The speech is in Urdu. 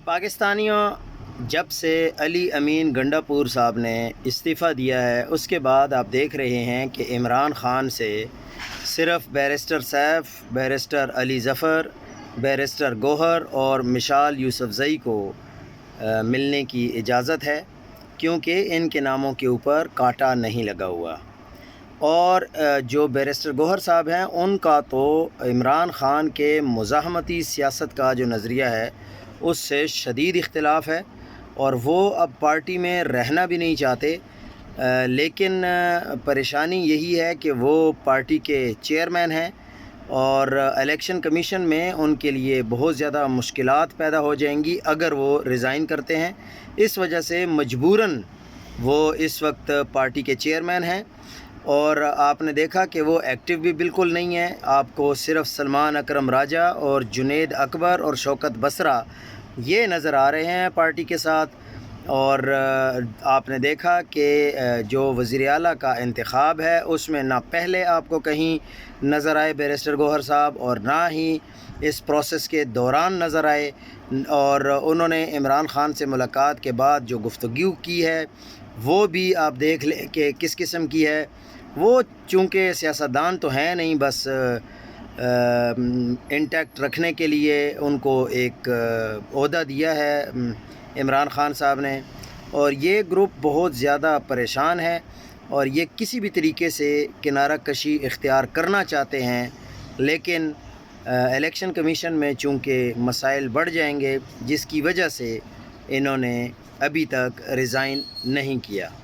پاکستانیوں جب سے علی امین گنڈاپور صاحب نے استعفیٰ دیا ہے اس کے بعد آپ دیکھ رہے ہیں کہ عمران خان سے صرف barrister safe, barrister Ali Zafar, barrister گوہر اور مشال یوسفزئی کو ملنے کی اجازت ہے، کیونکہ ان کے ناموں کے اوپر کانٹا نہیں لگا ہوا۔ اور جو بیرسٹر گوہر صاحب ہیں ان کا تو عمران خان کے مزاحمتی سیاست کا جو نظریہ ہے اس سے شدید اختلاف ہے، اور وہ اب پارٹی میں رہنا بھی نہیں چاہتے۔ لیکن پریشانی یہی ہے کہ وہ پارٹی کے چیئرمین ہیں اور الیکشن کمیشن میں ان کے لیے بہت زیادہ مشکلات پیدا ہو جائیں گی اگر وہ ریزائن کرتے ہیں۔ اس وجہ سے مجبوراً وہ اس وقت پارٹی کے چیئرمین ہیں، اور آپ نے دیکھا کہ وہ ایکٹیو بھی بالکل نہیں ہے۔ آپ کو صرف سلمان اکرم راجہ اور جنید اکبر اور شوکت بسرا یہ نظر آ رہے ہیں پارٹی کے ساتھ۔ اور آپ نے دیکھا کہ جو وزیر اعلیٰ کا انتخاب ہے اس میں نہ پہلے آپ کو کہیں نظر آئے بیرسٹر گوہر صاحب اور نہ ہی اس پروسیس کے دوران نظر آئے، اور انہوں نے عمران خان سے ملاقات کے بعد جو گفتگو کی ہے وہ بھی آپ دیکھ لیں کہ کس قسم کی ہے۔ وہ چونکہ سیاستدان تو ہیں نہیں، بس انٹیکٹ رکھنے کے لیے ان کو ایک عہدہ دیا ہے عمران خان صاحب نے، اور یہ گروپ بہت زیادہ پریشان ہے اور یہ کسی بھی طریقے سے کنارہ کشی اختیار کرنا چاہتے ہیں، لیکن الیکشن کمیشن میں چونکہ مسائل بڑھ جائیں گے جس کی وجہ سے انہوں نے ابھی تک ریزائن نہیں کیا۔